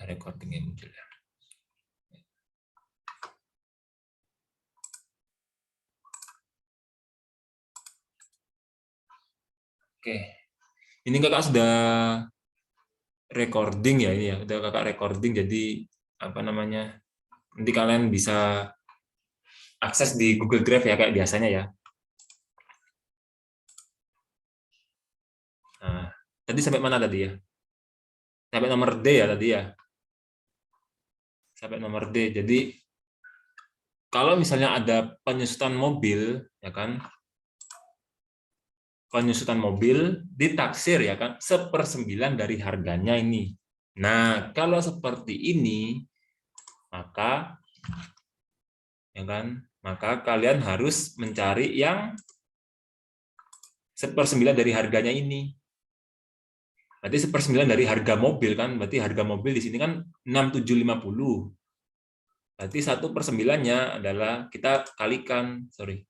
recording yang muncul ya. Oke, ini kakak sudah recording ya, ini ya, udah kakak recording, jadi apa namanya, nanti kalian bisa akses di Google Drive ya kayak biasanya ya. Nah, tadi sampai mana tadi ya? Sampai nomor D ya tadi ya. Sampai nomor D. Jadi kalau misalnya ada penyusutan mobil, ya kan? Penyusutan mobil ditaksir ya kan 1/9 dari harganya ini. Nah, kalau seperti ini, maka ya kan, maka kalian harus mencari yang 1/9 dari harganya ini. Berarti 1/9 dari harga mobil kan, berarti harga mobil di sini kan 6.750. Berarti 1/9-nya adalah kita kalikan, 1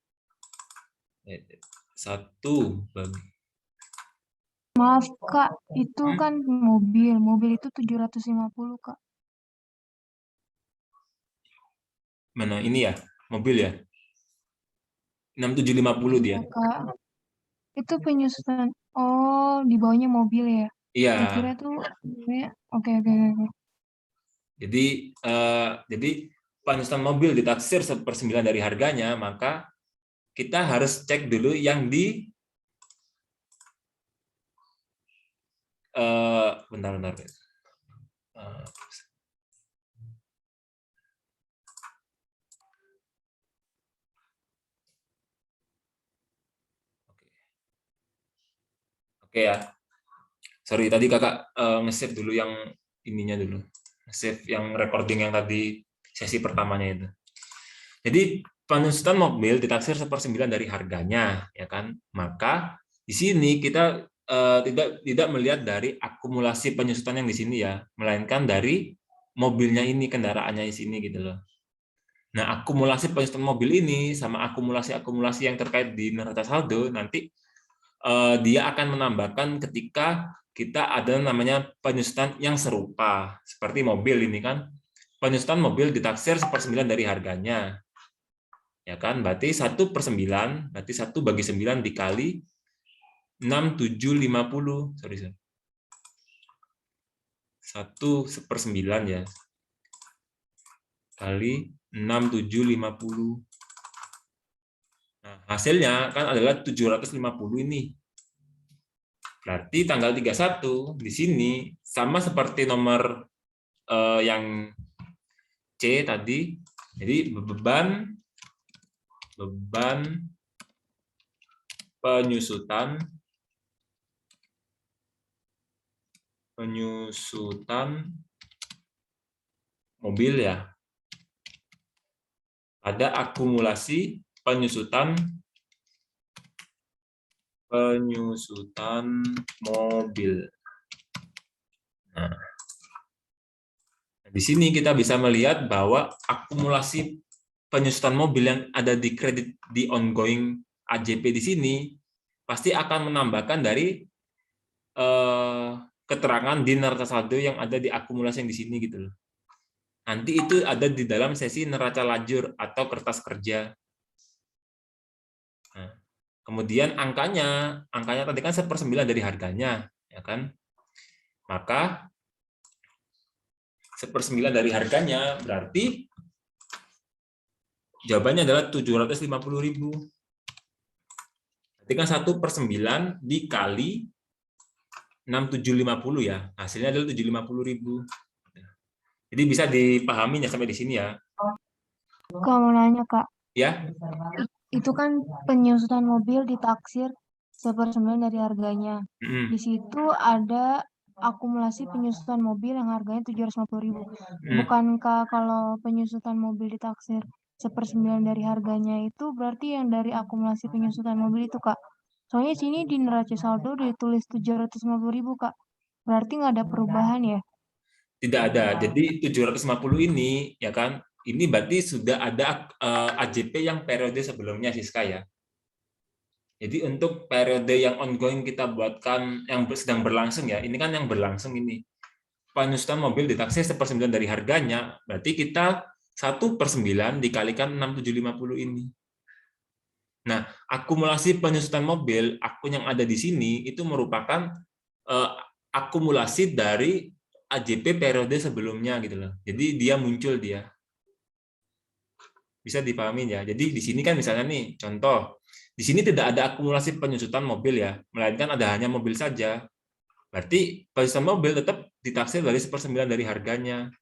bagi. Maaf Kak, itu kan mobil itu 750 Kak. Mana ini ya, mobil ya? 6.750 dia. Kak, itu penyusutan. Oh, di bawahnya mobil ya? Iya. Saya kira tuh, oke. Jadi penyusutan mobil ditaksir 1/9 dari harganya, maka kita harus cek dulu yang di bentar. Oke ya. Sorry, tadi kakak nge-save dulu yang ininya dulu. Nge-save yang recording yang tadi sesi pertamanya itu. Jadi penyusutan mobil ditaksir 1/9 dari harganya, ya kan? Maka di sini kita tidak melihat dari akumulasi penyusutan yang di sini ya, melainkan dari mobilnya ini, kendaraannya di sini gitu loh. Nah, akumulasi penyusutan mobil ini sama akumulasi-akumulasi yang terkait di neraca saldo nanti dia akan menambahkan ketika kita ada namanya penyusutan yang serupa seperti mobil ini kan, penyusutan mobil ditaksir 1/9 dari harganya, ya kan, berarti 1/9, berarti 1 bagi 9 dikali 6.750, 1/9 ya, kali 6.750. Nah, hasilnya kan adalah 750 ini. Berarti tanggal 31 di sini sama seperti nomor yang C tadi. Jadi beban penyusutan mobil ya. Ada akumulasi penyusutan mobil. Nah, di sini kita bisa melihat bahwa akumulasi penyusutan mobil yang ada di kredit di ongoing AJP di sini pasti akan menambahkan dari keterangan di neraca saldo yang ada di akumulasi yang di sini gitu loh. Nanti itu ada di dalam sesi neraca lajur atau kertas kerja. Nah, kemudian angkanya tadi kan 1/9 dari harganya, ya kan? Maka 1/9 dari harganya berarti jawabannya adalah 750.000. Berarti kan 1/9 dikali 6.750 ya, hasilnya adalah 750.000. Jadi bisa dipahami ya sampai di sini ya. Kak mau nanya Kak, Ya. itu kan penyusutan mobil ditaksir 1/9 dari harganya. Mm-mm. Di situ ada akumulasi penyusutan mobil yang harganya 750.000. Bukankah kalau penyusutan mobil ditaksir 1/9 dari harganya itu berarti yang dari akumulasi penyusutan mobil itu Kak? Soalnya sini di neraca saldo ditulis 750.000 Kak. Berarti nggak ada perubahan ya? Tidak ada. Jadi 750 ini ya kan, ini berarti sudah ada AJP yang periode sebelumnya Siska ya. Jadi untuk periode yang ongoing kita buatkan yang sedang berlangsung ya, ini kan yang berlangsung ini. penyusutan mobil ditaksir 1/9 dari harganya, berarti kita 1/9 dikalikan 6.750 ini. Nah, akumulasi penyusutan mobil akun yang ada di sini itu merupakan akumulasi dari AJP periode sebelumnya gitu loh. Jadi dia muncul dia. Bisa dipahami ya. Jadi di sini kan misalnya nih, contoh, di sini tidak ada akumulasi penyusutan mobil ya, melainkan ada hanya mobil saja. Berarti penyusutan mobil tetap ditaksir dari 1/9 dari harganya.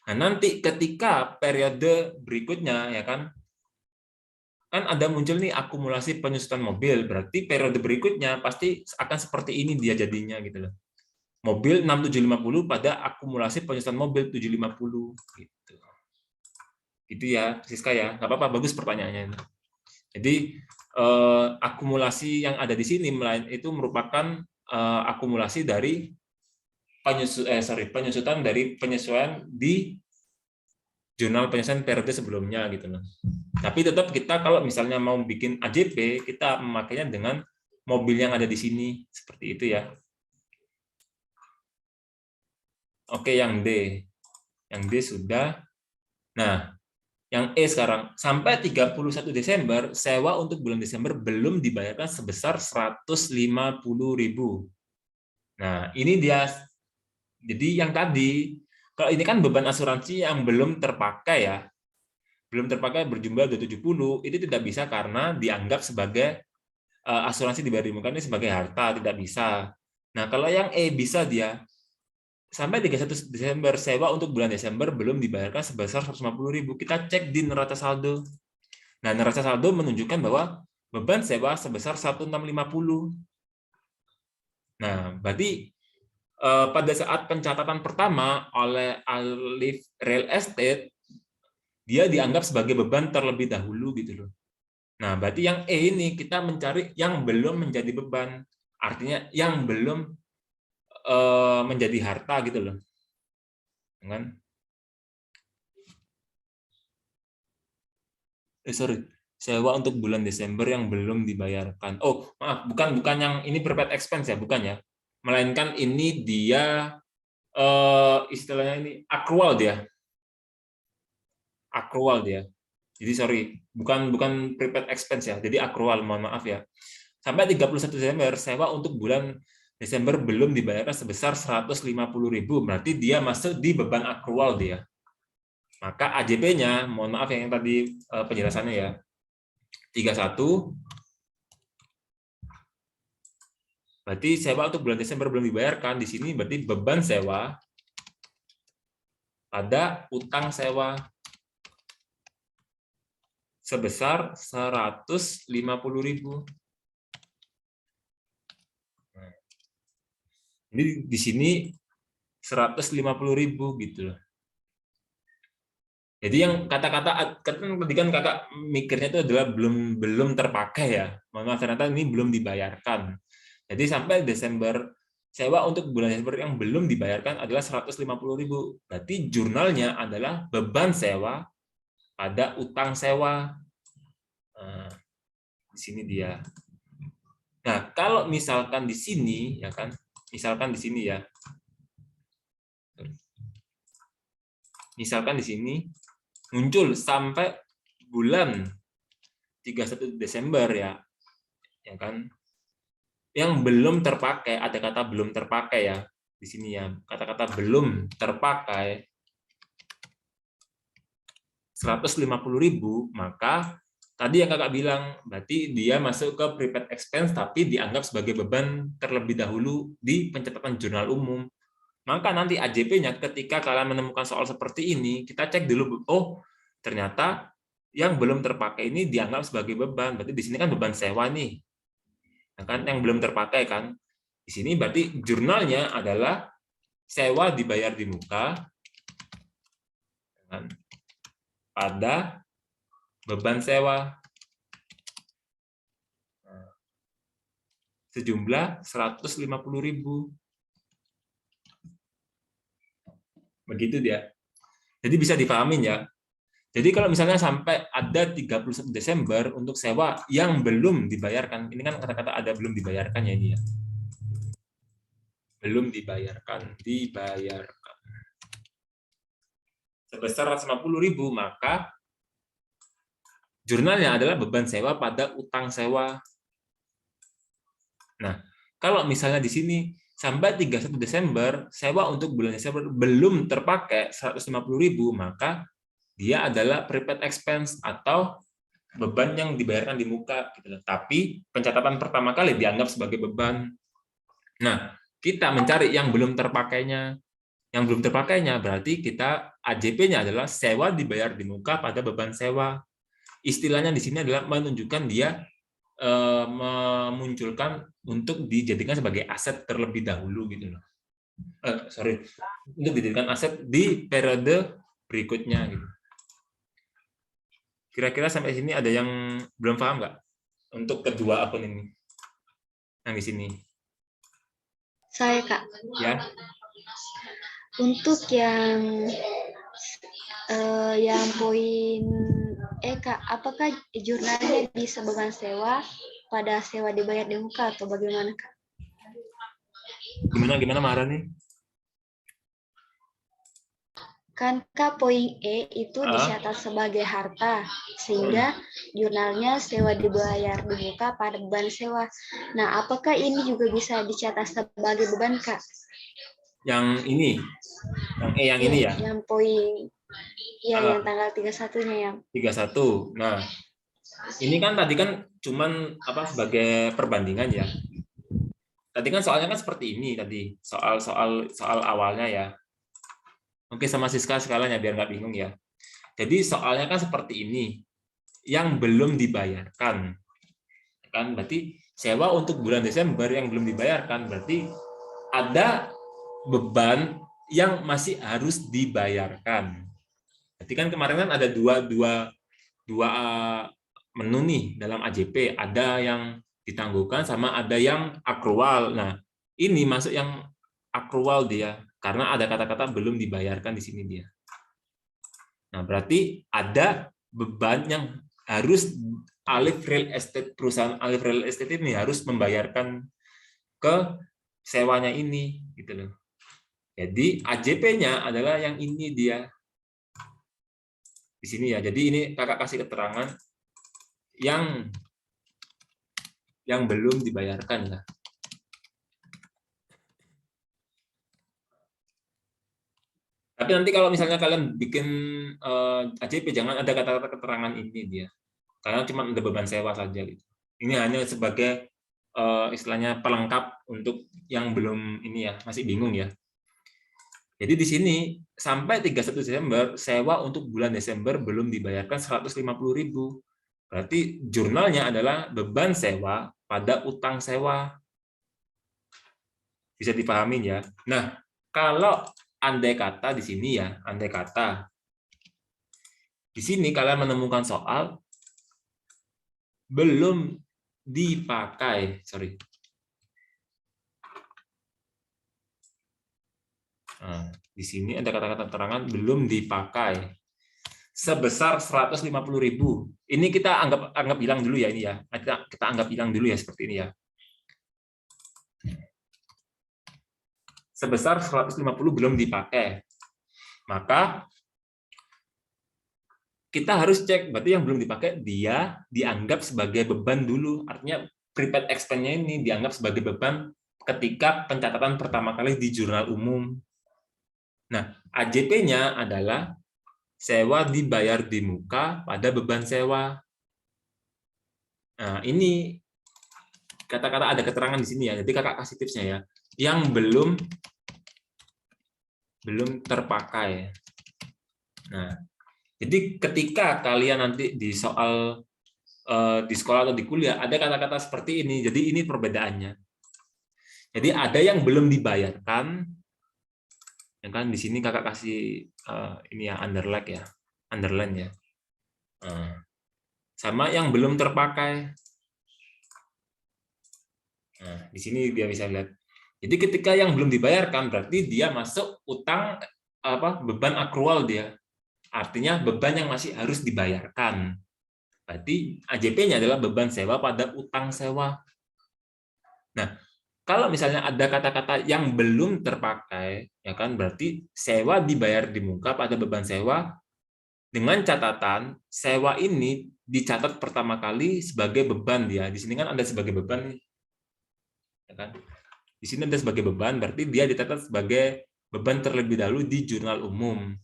Nah, nanti ketika periode berikutnya ya kan ada muncul nih akumulasi penyusutan mobil, berarti periode berikutnya pasti akan seperti ini dia jadinya gitu loh. Mobil 6750 pada akumulasi penyusutan mobil 750 gitu. Gitu ya, Siska ya. Nggak apa-apa, bagus pertanyaannya itu. Jadi akumulasi yang ada di sini itu merupakan akumulasi dari penyusutan dari penyesuaian di jurnal penyelesaian periode sebelumnya gitu loh. Tapi tetap kita kalau misalnya mau bikin AJP, kita memakainya dengan mobil yang ada di sini seperti itu ya. Oke, yang D. Yang D sudah. Nah, yang E sekarang sampai 31 Desember sewa untuk bulan Desember belum dibayarkan sebesar 150.000. Nah, ini dia. Jadi yang tadi kalau ini kan beban asuransi yang belum terpakai ya. Belum terpakai berjumlah 270 itu tidak bisa karena dianggap sebagai asuransi dibayar di muka ini sebagai harta, tidak bisa. Nah, kalau yang E bisa dia sampai 31 Desember sewa untuk bulan Desember belum dibayarkan sebesar 150.000. Kita cek di neraca saldo. Nah, neraca saldo menunjukkan bahwa beban sewa sebesar 1.650. Nah, berarti pada saat pencatatan pertama oleh Alif Real Estate, dia dianggap sebagai beban terlebih dahulu gitu loh. Nah, berarti yang E ini kita mencari yang belum menjadi beban, artinya yang belum menjadi harta gitu loh, kan? Sewa untuk bulan Desember yang belum dibayarkan. Oh, maaf, bukan yang ini prepaid expense ya, bukan ya, melainkan ini dia istilahnya ini accrual dia. Jadi sorry, bukan prepaid expense ya. Jadi accrual, mohon maaf ya. Sampai 31 Desember sewa untuk bulan Desember belum dibayarkan sebesar 150.000, berarti dia masuk di beban accrual dia. Maka AJP-nya, mohon maaf yang tadi penjelasannya ya. 31 berarti sewa untuk bulan Desember belum dibayarkan, di sini berarti beban sewa pada utang sewa sebesar 150.000. Jadi di sini 150.000 gitu loh. Jadi yang kata-kata tadi kan kakak mikirnya itu adalah belum terpakai ya. Mohon maaf ternyata ini belum dibayarkan. Jadi sampai Desember sewa untuk bulan Desember yang belum dibayarkan adalah 150.000. Berarti jurnalnya adalah beban sewa pada utang sewa. Nah, di sini dia. Nah, kalau misalkan di sini ya kan, misalkan di sini ya. Misalkan di sini muncul sampai bulan 31 Desember ya kan, yang belum terpakai, ada kata belum terpakai ya di sini ya, kata-kata belum terpakai 150.000, maka tadi yang kakak bilang berarti dia masuk ke prepaid expense tapi dianggap sebagai beban terlebih dahulu di pencatatan jurnal umum. Maka nanti AJP-nya ketika kalian menemukan soal seperti ini, kita cek dulu, oh ternyata yang belum terpakai ini dianggap sebagai beban. Berarti di sini kan beban sewa nih. Nah, kan yang belum terpakai kan. Di sini berarti jurnalnya adalah sewa dibayar di muka kan, pada beban sewa sejumlah 150.000. Begitu dia. Jadi bisa dipahamin ya. Jadi kalau misalnya sampai ada 31 Desember untuk sewa yang belum dibayarkan, ini kan kata-kata ada belum dibayarkan ya ini ya. belum dibayarkan, sebesar 150.000, maka jurnalnya adalah beban sewa pada utang sewa. Nah, kalau misalnya di sini sampai 31 Desember, sewa untuk bulan Desember belum terpakai 150.000, maka dia adalah prepaid expense atau beban yang dibayarkan di muka. Gitu. Tapi pencatatan pertama kali dianggap sebagai beban. Nah, kita mencari yang belum terpakainya. Yang belum terpakainya berarti kita AJP-nya adalah sewa dibayar di muka pada beban sewa. Istilahnya di sini adalah menunjukkan dia memunculkan untuk dijadikan sebagai aset terlebih dahulu gitu loh. Untuk dijadikan aset di periode berikutnya gitu. Kira-kira sampai sini ada yang belum paham nggak? Untuk kedua akun ini, yang di sini. Saya, Kak. Ya. Untuk yang poin Kak, apakah jurnalnya bisa beban sewa pada sewa dibayar di muka atau bagaimana, Kak? Gimana Maharani? Kan Kak, poin E itu dicatat sebagai harta, sehingga jurnalnya sewa dibayar di muka pada beban sewa. Nah, apakah ini juga bisa dicatat sebagai beban, Kak? Yang ini? Yang E yang ini ya? Yang poin, yang tanggal 31-nya yang. 31. Nah, ini kan tadi kan cuman sebagai perbandingan ya. Tadi kan soalnya kan seperti ini tadi, soal awalnya ya. Oke, sama Siska sekalian ya biar nggak bingung ya. Jadi soalnya kan seperti ini, yang belum dibayarkan, kan berarti sewa untuk bulan Desember yang belum dibayarkan, berarti ada beban yang masih harus dibayarkan. Berarti kan kemarin kan ada dua menu nih dalam AJP, ada yang ditangguhkan sama ada yang akrual. Nah, ini masuk yang akrual dia karena ada kata-kata belum dibayarkan di sini dia. Nah, berarti ada beban yang harus perusahaan Alif Real Estate ini harus membayarkan ke sewanya ini gitu loh. Jadi AJP-nya adalah yang ini dia. Di sini ya. Jadi ini Kakak kasih keterangan yang belum dibayarkan ya. Tapi nanti kalau misalnya kalian bikin AJP jangan ada kata-kata keterangan ini dia. Karena cuma ada beban sewa saja gitu. Ini hanya sebagai istilahnya pelengkap untuk yang belum ini ya, masih bingung ya. Jadi di sini sampai 31 Desember sewa untuk bulan Desember belum dibayarkan 150.000. Berarti jurnalnya adalah beban sewa pada utang sewa. Bisa dipahami ya. Nah, kalau andai kata di sini ya, andai kata di sini kalian menemukan soal belum dipakai, Nah, di sini ada kata-kata keterangan belum dipakai sebesar 150.000. Ini kita anggap hilang dulu ya ini ya. Kita anggap hilang dulu ya seperti ini ya. Sebesar 150 belum dipakai. Maka kita harus cek berarti yang belum dipakai dia dianggap sebagai beban dulu. Artinya prepaid expense-nya ini dianggap sebagai beban ketika pencatatan pertama kali di jurnal umum. Nah, AJP-nya adalah sewa dibayar di muka pada beban sewa. Nah, ini kata-kata ada keterangan di sini ya. Jadi Kakak kasih tipsnya ya. Yang belum terpakai. Nah, jadi ketika kalian nanti di soal di sekolah atau di kuliah ada kata-kata seperti ini. Jadi ini perbedaannya. Jadi ada yang belum dibayarkan. Ya kan di sini Kakak kasih ini ya underline ya. Sama yang belum terpakai. Nah, di sini dia bisa lihat. Jadi ketika yang belum dibayarkan berarti dia masuk utang beban akrual dia. Artinya beban yang masih harus dibayarkan. Berarti AJP-nya adalah beban sewa pada utang sewa. Nah, kalau misalnya ada kata-kata yang belum terpakai, ya kan, berarti sewa dibayar di muka pada beban sewa dengan catatan sewa ini dicatat pertama kali sebagai beban dia. Di sini kan ada sebagai beban nih. Ya kan? Di sini ada sebagai beban, berarti dia dicatat sebagai beban terlebih dahulu di jurnal umum.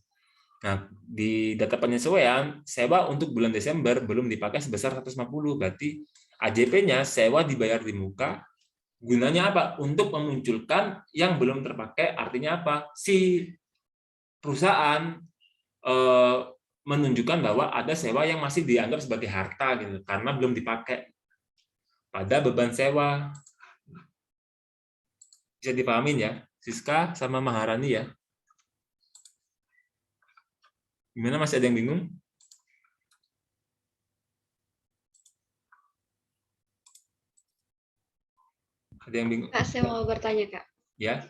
Nah, di data penyesuaian, sewa untuk bulan Desember belum dipakai sebesar 150, berarti AJP-nya sewa dibayar di muka. Gunanya apa? Untuk memunculkan yang belum terpakai, artinya apa? Si perusahaan menunjukkan bahwa ada sewa yang masih dianggap sebagai harta gitu, karena belum dipakai pada beban sewa. Bisa dipahamin ya, Siska sama Maharani ya? Gimana, masih ada yang bingung? Ada yang bingung? Kak, saya mau bertanya, Kak. Ya.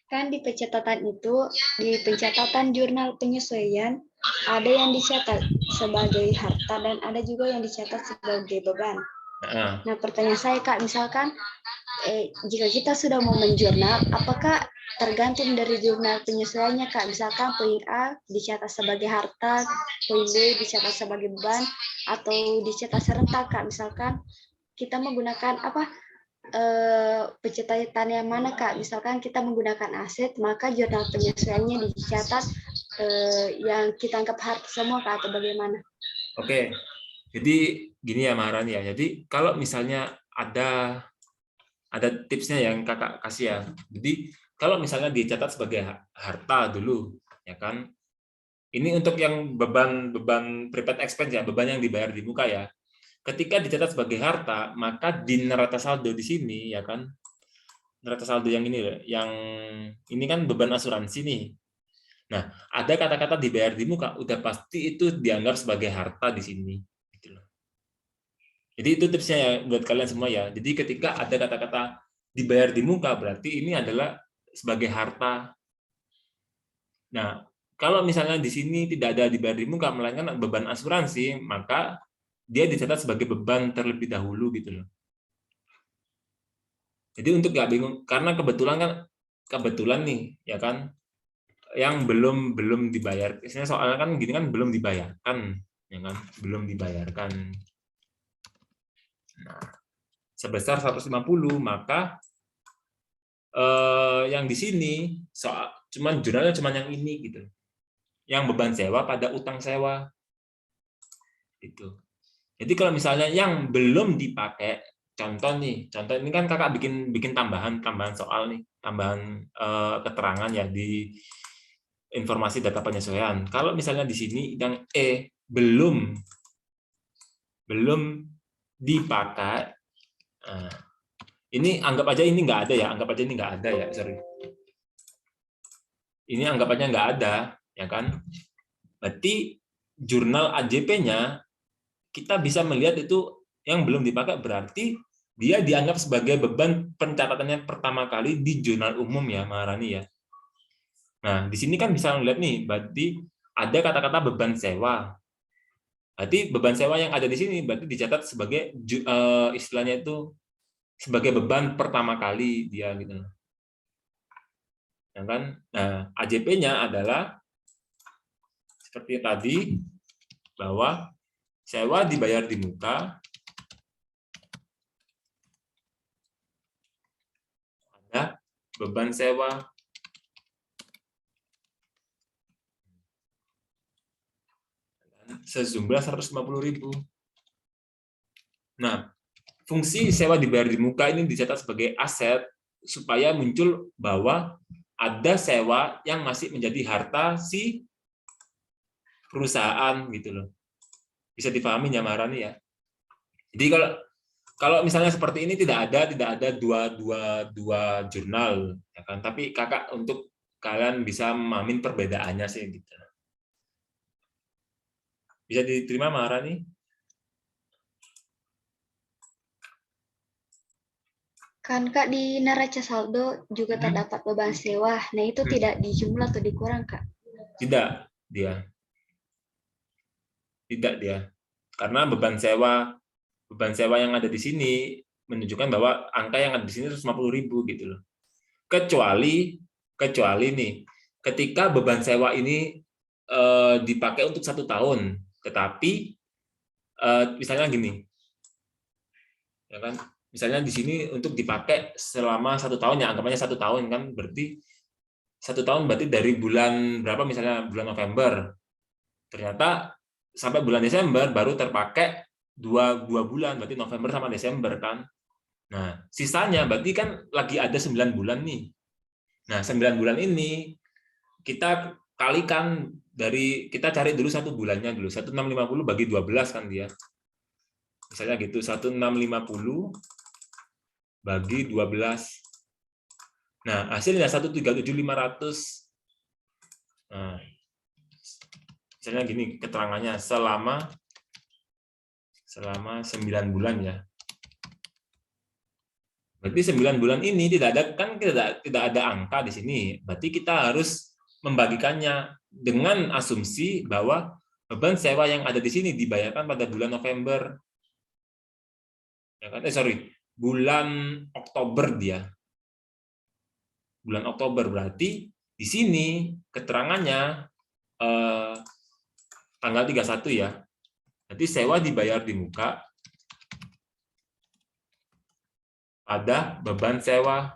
Kan di pencatatan itu, di pencatatan jurnal penyesuaian, ada yang dicatat sebagai harta dan ada juga yang dicatat sebagai beban. Nah, pertanyaan saya, Kak, misalkan jika kita sudah mau menjurnal, apakah tergantung dari jurnal penyesuaiannya, Kak? Misalkan poin A dicatat sebagai harta, poin B dicatat sebagai beban, atau dicatat serentak, Kak? Misalkan kita menggunakan pencatatan yang mana, Kak? Misalkan kita menggunakan aset, maka jurnal penyesuaiannya dicatat yang kita anggap harta semua, Kak, atau bagaimana? Oke, jadi gini ya Maharani ya. Jadi kalau misalnya ada tipsnya yang kakak kasih ya. Jadi kalau misalnya dicatat sebagai harta dulu, ya kan? Ini untuk yang beban prepaid expense ya, beban yang dibayar di muka ya. Ketika dicatat sebagai harta, maka di neraca saldo di sini ya kan, neraca saldo yang ini kan beban asuransi nih. Nah, ada kata-kata dibayar di muka, udah pasti itu dianggap sebagai harta di sini. Gitu loh. Jadi itu tipsnya ya buat kalian semua ya. Jadi ketika ada kata-kata dibayar di muka, berarti ini adalah sebagai harta. Nah, kalau misalnya di sini tidak ada dibayar di muka, melainkan beban asuransi, maka dia dicatat sebagai beban terlebih dahulu gitu loh. Jadi untuk nggak bingung, karena kebetulan nih, ya kan, yang belum dibayar. Misalnya soalnya kan gini kan belum dibayarkan, ya kan, belum dibayarkan. Nah, sebesar 150, maka yang di sini jurnalnya cuman yang ini gitu. Yang beban sewa pada utang sewa. Gitu. Jadi kalau misalnya yang belum dipakai, contoh ini kan kakak bikin tambahan soal nih, tambahan keterangan ya di informasi data penyesuaian. Kalau misalnya di sini yang belum dipakai, ini anggap aja ini nggak ada ya, sorry. Ini anggap aja nggak ada, ya kan? Berarti jurnal AJP-nya kita bisa melihat itu yang belum dipakai, berarti dia dianggap sebagai beban pencatatannya pertama kali di jurnal umum ya, Maharani ya. Nah, di sini kan bisa melihat nih, berarti ada kata-kata beban sewa. Berarti beban sewa yang ada di sini berarti dicatat sebagai istilahnya itu sebagai beban pertama kali dia gitu. Ya kan? Nah, AJP-nya adalah seperti tadi bahwa sewa dibayar di muka, ada beban sewa sejumlah 150.000. Nah, fungsi sewa dibayar di muka ini dicatat sebagai aset supaya muncul bahwa ada sewa yang masih menjadi harta si perusahaan gitu loh. Bisa dipahami ya Maharani ya. Jadi kalau misalnya seperti ini tidak ada dua jurnal ya kan, tapi kakak untuk kalian bisa memahamin perbedaannya sih gitu. Bisa diterima Maharani? Kan, Kak, di neraca saldo juga terdapat beban sewa. Nah, itu tidak dijumlah atau dikurang, Kak? Tidak dia. Karena beban sewa yang ada di sini menunjukkan bahwa angka yang ada di sini 150.000 gitu loh. Kecuali nih, ketika beban sewa ini dipakai untuk 1 tahun, tetapi misalnya gini, ya kan? Misalnya di sini untuk dipakai selama 1 tahun, ya anggapannya 1 tahun kan, berarti 1 tahun berarti dari bulan berapa, misalnya bulan November, ternyata sampai bulan Desember baru terpakai dua bulan, berarti November sama Desember kan. Nah, sisanya berarti kan lagi ada 9 bulan nih. Nah, 9 bulan ini kita kalikan dari, kita cari dulu 1 bulannya dulu, 1650 bagi 12 kan dia. Misalnya gitu, 1650 bagi 12. Nah, hasilnya 137.500. Nah, misalnya gini keterangannya, selama 9 bulan ya. Berarti 9 bulan ini tidak ada angka di sini. Berarti kita harus membagikannya dengan asumsi bahwa beban sewa yang ada di sini dibayarkan pada bulan November. Ya kan? Bulan Oktober dia. Bulan Oktober, berarti di sini keterangannya tanggal 31 ya. Berarti sewa dibayar di muka pada beban sewa.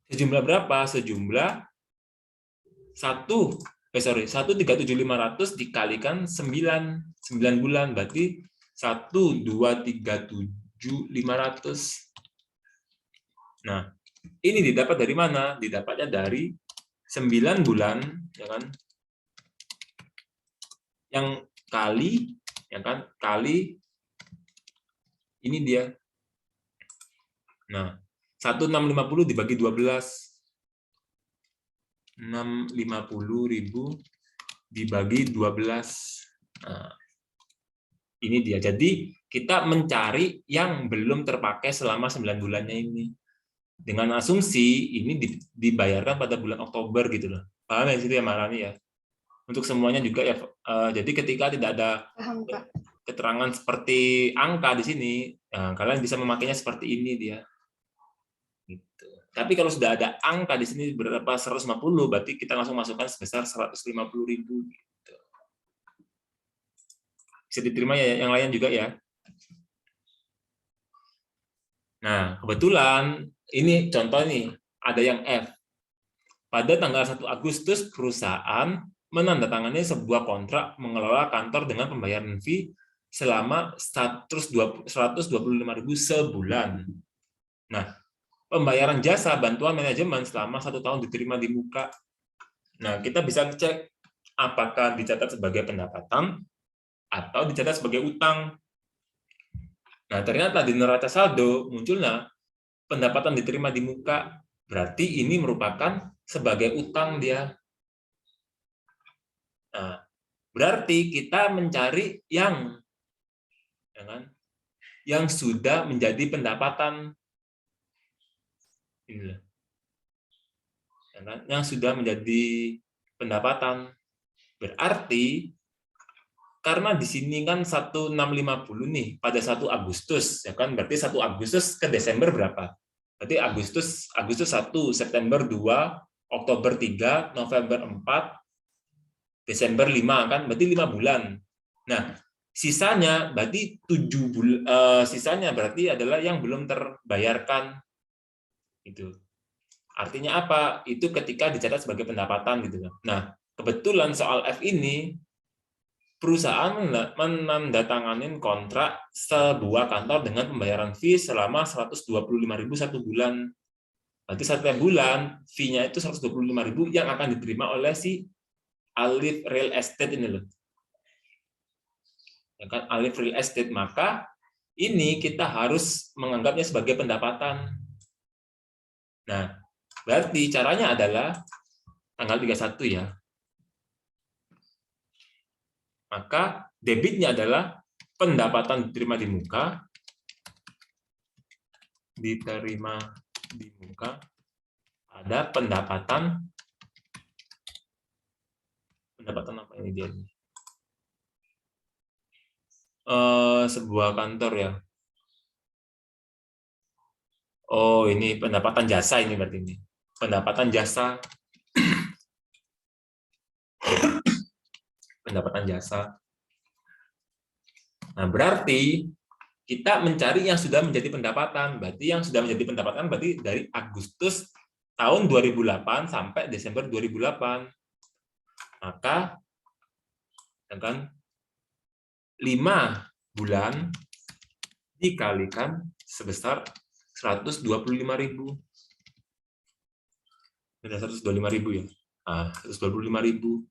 Sejumlah berapa? Sejumlah 137.500 dikalikan 9 bulan, berarti 1.237.500. Nah, ini didapat dari mana? Didapatnya dari 9 bulan, ya kan? Yang kali, ya kan? Kali ini dia. Nah, 1.650 dibagi 12. 650.000 dibagi 12. Nah, ini dia. Jadi, kita mencari yang belum terpakai selama 9 bulannya ini. Dengan asumsi ini dibayarkan pada bulan Oktober gitu loh. Paham ya situ ya Marani ya? Untuk semuanya juga ya. Jadi ketika tidak ada keterangan seperti angka di sini, kalian bisa memakainya seperti ini dia. Gitu. Tapi kalau sudah ada angka di sini berapa 150, berarti kita langsung masukkan sebesar 150.000 gitu. Bisa diterima ya yang lain juga ya. Nah, kebetulan ini contoh nih, ada yang F. Pada tanggal 1 Agustus, perusahaan menandatangani sebuah kontrak mengelola kantor dengan pembayaran fee selama 125.000 sebulan. Nah, pembayaran jasa bantuan manajemen selama 1 tahun diterima di muka. Nah, kita bisa cek apakah dicatat sebagai pendapatan atau dicatat sebagai utang. Nah, ternyata di neraca saldo munculnya pendapatan diterima di muka, berarti ini merupakan sebagai utang dia. Nah, berarti kita mencari yang, ya kan, yang sudah menjadi pendapatan, inilah, ya kan, yang sudah menjadi pendapatan. Berarti karena di sini kan 1.650 nih pada 1 Agustus, ya kan, berarti 1 Agustus ke Desember berapa? Berarti Agustus 1, September 2, Oktober 3, November 4, Desember 5 kan, berarti 5 bulan. Nah, sisanya berarti 7 bulan, sisanya berarti adalah yang belum terbayarkan. Itu. Artinya apa? Itu ketika dicatat sebagai pendapatan gitu. Nah, kebetulan soal F ini perusahaan menandatangani kontrak sebuah kantor dengan pembayaran fee selama 125.000 1 bulan. Berarti setiap bulan fee-nya itu 125.000 yang akan diterima oleh si Alif Real Estate ini loh. Ya kan, Alif Real Estate, maka ini kita harus menganggapnya sebagai pendapatan. Nah, berarti caranya adalah tanggal 31 ya. Maka debitnya adalah pendapatan diterima di muka, ada pendapatan apa ini dia? sebuah kantor ya. Oh, ini pendapatan jasa ini berarti ini. Pendapatan jasa. Pendapatan jasa. Nah, berarti kita mencari yang sudah menjadi pendapatan. Berarti yang sudah menjadi pendapatan berarti dari Agustus tahun 2008 sampai Desember 2008. Maka kan 5 bulan dikalikan sebesar 125.000. Ada 125.000 ya. Nah, 125.000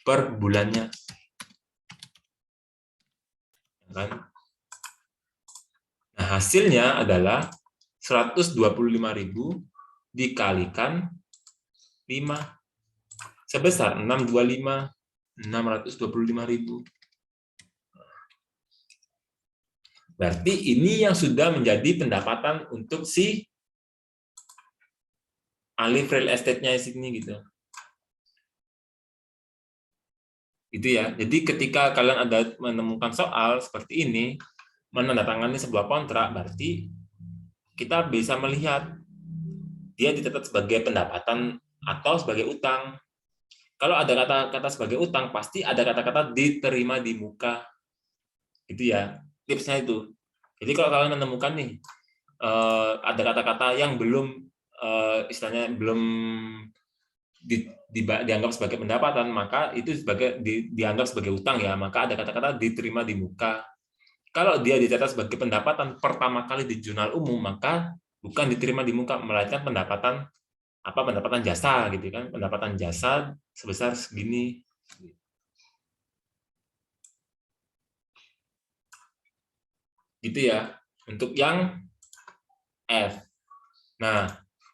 per bulannya. Kan? Nah, hasilnya adalah 125.000 dikalikan 5 sebesar 625.000. Berarti ini yang sudah menjadi pendapatan untuk si ahli real estate-nya di sini gitu. Gitu ya. Jadi ketika kalian ada menemukan soal seperti ini, menandatangani sebuah kontrak, berarti kita bisa melihat dia dicatat sebagai pendapatan atau sebagai utang. Kalau ada kata-kata sebagai utang, pasti ada kata-kata diterima di muka. Gitu ya. Tipsnya itu. Jadi kalau kalian menemukan nih, ada kata-kata yang belum, istilahnya belum dianggap sebagai pendapatan, maka itu dianggap sebagai utang ya. Maka ada kata-kata diterima di muka. Kalau dia dicatat sebagai pendapatan pertama kali di jurnal umum, maka bukan diterima di muka, melainkan pendapatan jasa gitu kan, pendapatan jasa sebesar segini. Gitu ya. Untuk yang F. Nah,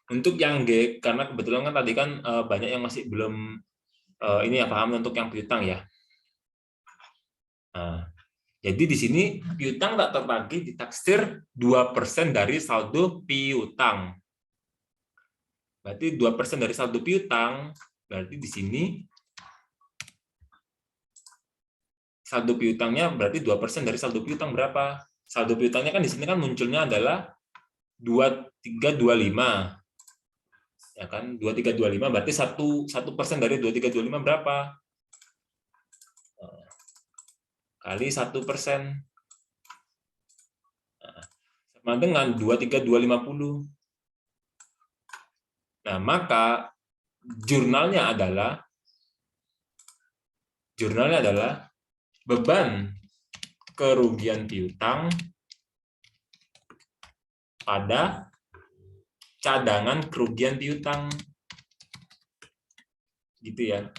untuk yang G, karena kebetulan kan tadi kan banyak yang masih belum ini ya paham untuk yang piutang ya. Nah, jadi di sini piutang tak terbagi ditaksir 2% dari saldo piutang. Berarti 2% dari saldo piutang, berarti di sini saldo piutangnya berarti 2% dari saldo piutang berapa? Saldo piutangnya kan di sini kan munculnya adalah 2325. Ya kan? 2325 berarti 1% dari 2325 berapa? Kali 1%. Sama dengan 23250. Nah, maka jurnalnya adalah beban kerugian piutang pada cadangan kerugian piutang. Gitu ya.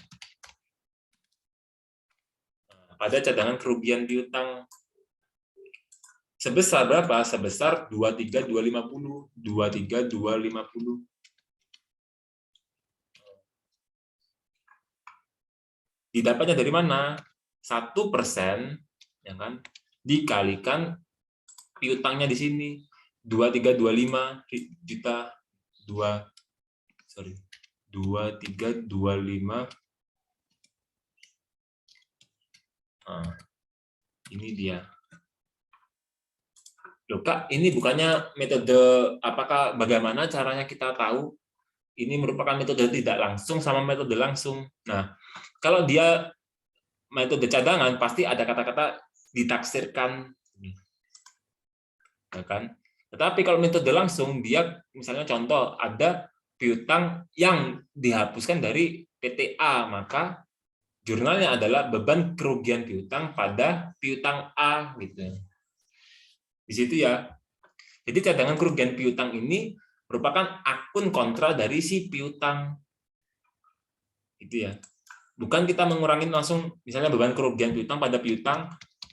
Pada cadangan kerugian piutang. Sebesar berapa? Sebesar 23250. 23250. Didapatnya dari mana? 1%, ya kan? Dikalikan piutangnya di sini 2325 juta 2325. Nah, ini dia. Loh Kak, ini bukannya metode bagaimana caranya kita tahu ini merupakan metode tidak langsung sama metode langsung. Nah, kalau dia metode cadangan pasti ada kata-kata ditaksirkan, ya kan? Tetapi kalau metode langsung dia misalnya contoh ada piutang yang dihapuskan dari PTA, maka jurnalnya adalah beban kerugian piutang pada piutang A gitu. Di situ ya. Jadi cadangan kerugian piutang ini merupakan akun kontra dari si piutang. Itu ya. Bukan kita mengurangi langsung misalnya beban kerugian piutang pada piutang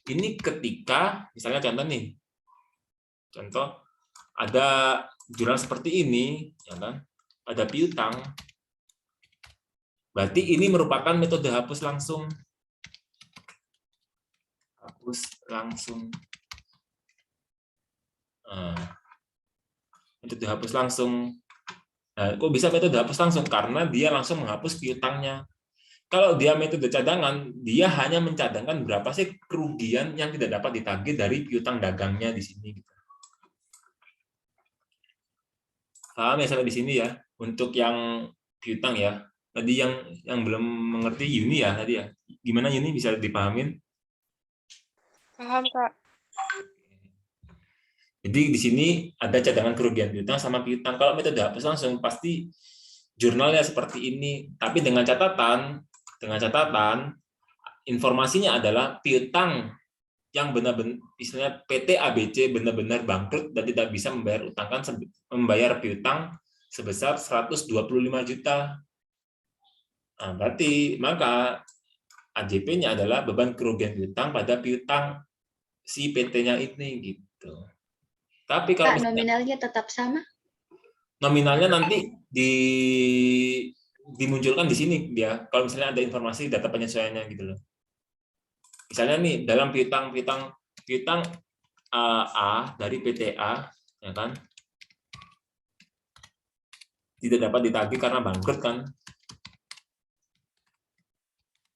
ini ketika misalnya contoh nih. Contoh ada jurnal seperti ini ya kan? Ada piutang. Berarti ini merupakan metode hapus langsung. Hapus langsung. Metode hapus langsung. Nah, kok bisa metode hapus langsung? Karena dia langsung menghapus piutangnya. kalau dia metode cadangan, dia hanya mencadangkan berapa sih kerugian yang tidak dapat ditagih dari piutang dagangnya di sini. Gitu. Paham ya sampai di sini ya? Untuk yang piutang ya. Tadi yang belum mengerti Yuni ya tadi ya. Gimana Yuni, bisa dipahamin? Paham, Kak. Jadi di sini ada cadangan kerugian piutang sama piutang. Kalau metode hapus langsung pasti jurnalnya seperti ini. Tapi dengan catatan informasinya adalah piutang yang benar-benar istilahnya PT ABC benar-benar bangkrut dan tidak bisa membayar piutang sebesar 125 juta. Nah, berarti maka AJP-nya adalah beban kerugian piutang pada piutang si PT-nya ini gitu. Tapi kalau Kak, nominalnya tetap sama? Nominalnya nanti dimunculkan di sini dia. Kalau misalnya ada informasi data penyesuaiannya gitu loh. Misalnya nih dalam piutang A dari PTA ya kan tidak dapat ditagih karena bangkrut kan.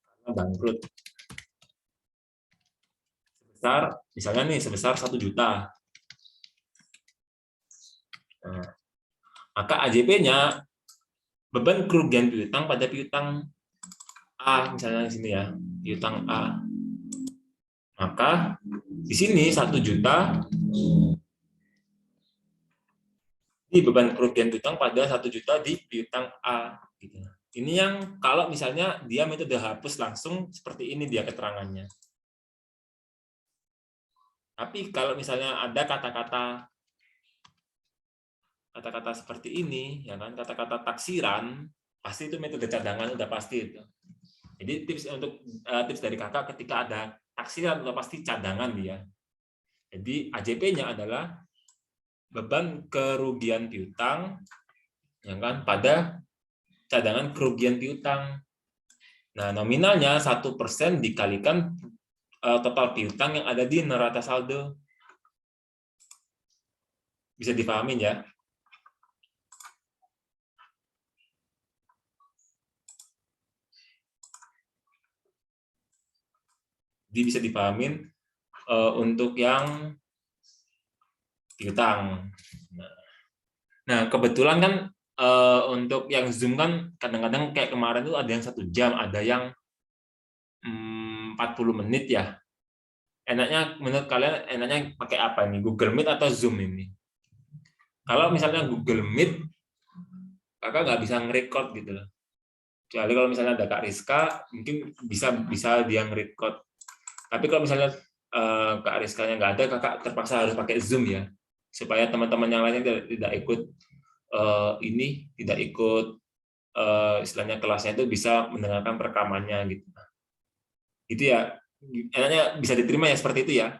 Karena bangkrut. Sebesar 1 juta. Nah, maka AJP-nya beban kerugian piutang pada piutang A misalnya di sini ya, piutang A. Maka di sini 1 juta di beban kerugian piutang pada 1 juta di piutang A. Gitu. Ini yang kalau misalnya dia metode hapus langsung seperti ini dia keterangannya. Tapi kalau misalnya ada kata-kata seperti ini, ya kan, kata-kata taksiran, pasti itu metode cadangan udah pasti itu. Jadi tips dari kakak ketika ada taksiran udah pasti cadangan dia. Jadi AJP-nya adalah beban kerugian piutang, ya kan, pada cadangan kerugian piutang. Nah nominalnya 1% dikalikan total piutang yang ada di neraca saldo. Bisa dipahamin ya? Jadi bisa dipahamin untuk yang piutang. Nah, kebetulan kan untuk yang Zoom kan kadang-kadang kayak kemarin tuh ada yang 1 jam, ada yang 40 menit ya. Enaknya menurut kalian enaknya pakai apa nih? Google Meet atau Zoom ini? Kalau misalnya Google Meet, kakak nggak bisa nge-record gitu loh. Kecuali kalau misalnya ada Kak Rizka, mungkin bisa dia nge-record. Tapi kalau misalnya Kak Rizkanya nggak ada, kakak terpaksa harus pakai Zoom ya, supaya teman-teman yang lainnya tidak ikut tidak ikut istilahnya kelasnya itu bisa mendengarkan perekamannya gitu. Itu ya, enaknya bisa diterima ya seperti itu ya.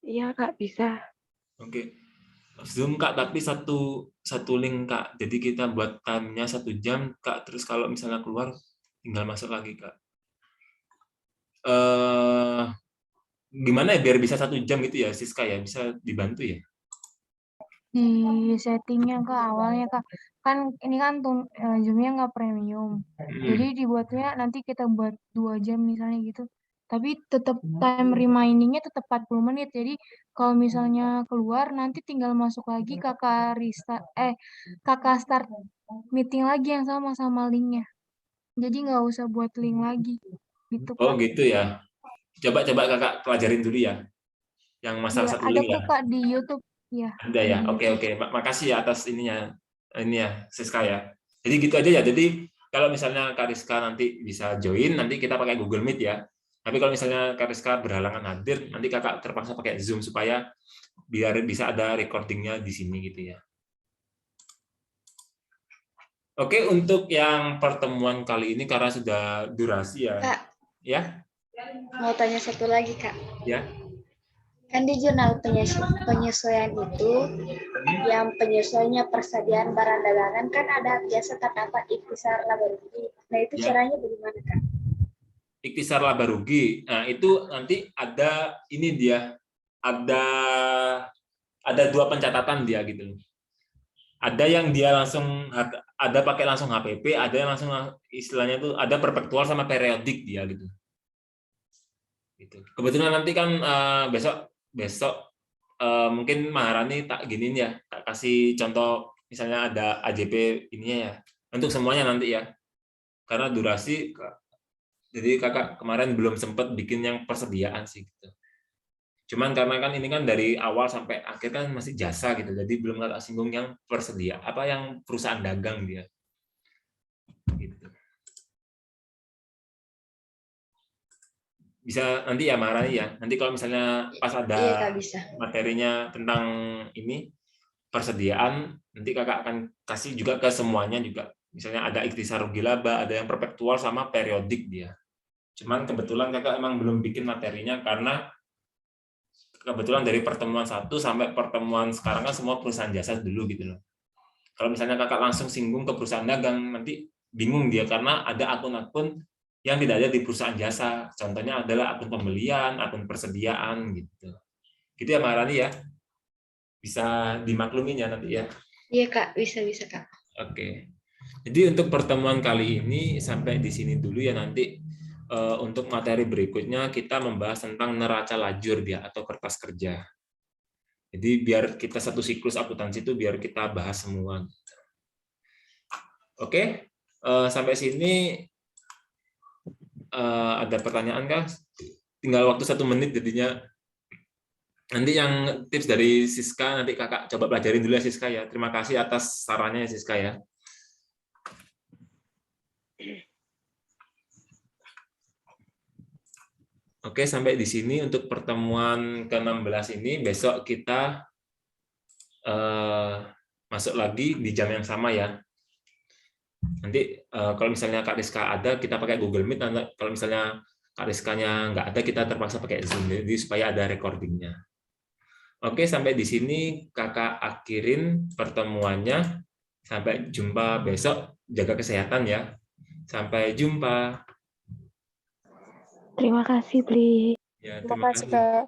Iya, Kak, bisa. Oke. Zoom Kak, tapi satu link Kak. Jadi kita buat time-nya 1 jam Kak, terus kalau misalnya keluar tinggal masuk lagi Kak. Gimana ya biar bisa 1 jam gitu ya Siska ya, bisa dibantu ya? Di settingnya Kak, awalnya Kak. Kan ini kan Zoom-nya nggak premium. Jadi dibuatnya nanti kita buat 2 jam misalnya gitu. Tapi tetap time remaining-nya tetap 40 menit. Jadi kalau misalnya keluar nanti tinggal masuk lagi kakak start meeting lagi yang sama link-nya. Jadi nggak usah buat link lagi. Gitu Oh Kak. gitu ya. Coba kakak pelajarin dulu ya. Yang masalah Iya, satu ada link kok ya. Kak di YouTube. Ya, Ada ya. Oke. Makasih ya atas ininya. Ini ya Siska ya. Jadi gitu aja ya. Jadi kalau misalnya Kak Rizka nanti bisa join, nanti kita pakai Google Meet ya. Tapi kalau misalnya Kak Rizka berhalangan hadir, nanti kakak terpaksa pakai Zoom supaya biar bisa ada recordingnya di sini gitu ya. Oke, untuk yang pertemuan kali ini karena sudah durasi ya. Kak, Ya? mau tanya satu lagi, Kak. Ya. Kan di jurnal penyesuaian itu, yang penyesuaiannya persediaan barang dagangan kan ada biasa terdapat ikhtisar laba rugi. Nah itu Ya. caranya bagaimana Kak? Ikhtisar laba rugi. Nah itu nanti ada ini dia, ada 2 pencatatan dia gitu. Ada yang dia langsung ada pakai langsung HPP, ada yang langsung istilahnya itu ada perpetual sama periodik dia gitu. Gitu. Kebetulan nanti kan besok mungkin Maharani tak giniin ya, tak kasih contoh misalnya ada AJP ininya ya. Untuk semuanya nanti ya. Karena durasi jadi kakak kemarin belum sempat bikin yang persediaan sih gitu. Cuman karena kan ini kan dari awal sampai akhir kan masih jasa gitu, jadi belum kakak singgung yang persedia apa yang perusahaan dagang dia. Gitu. Bisa nanti ya Maharani ya. Nanti kalau misalnya pas ada Iya Kak, bisa. materinya tentang ini persediaan, nanti kakak akan kasih juga ke semuanya juga. Misalnya ada ikhtisar rugi laba, ada yang perpetual sama periodik dia. Cuman kebetulan kakak emang belum bikin materinya karena kebetulan dari pertemuan 1 sampai pertemuan sekarang kan semua perusahaan jasa dulu gitu loh. Kalau misalnya kakak langsung singgung ke perusahaan dagang, nanti bingung dia karena ada akun-akun yang tidak ada di perusahaan jasa. Contohnya adalah akun pembelian, akun persediaan gitu. Gitu ya Maharani ya. Bisa dimaklumin ya nanti ya. Iya Kak, bisa Kak. Oke. Jadi untuk pertemuan kali ini sampai di sini dulu ya, nanti untuk materi berikutnya kita membahas tentang neraca lajur dia atau kertas kerja. Jadi biar kita satu siklus akuntansi itu biar kita bahas semua. Oke, sampai sini ada pertanyaan kah? Tinggal waktu 1 menit jadinya. Nanti yang tips dari Siska nanti kakak coba pelajarin dulu ya Siska ya. Terima kasih atas sarannya ya Siska ya. Oke, sampai di sini untuk pertemuan ke-16 ini. Besok kita masuk lagi di jam yang sama ya. Nanti kalau misalnya Kak Rizka ada, kita pakai Google Meet. Kalau misalnya Kak Rizkanya nggak ada, kita terpaksa pakai Zoom. Jadi supaya ada recordingnya. Oke, sampai di sini kakak akhirin pertemuannya. Sampai jumpa besok. Jaga kesehatan ya. Sampai jumpa. Terima kasih, Bli. Ya, Terima kasih, Kak.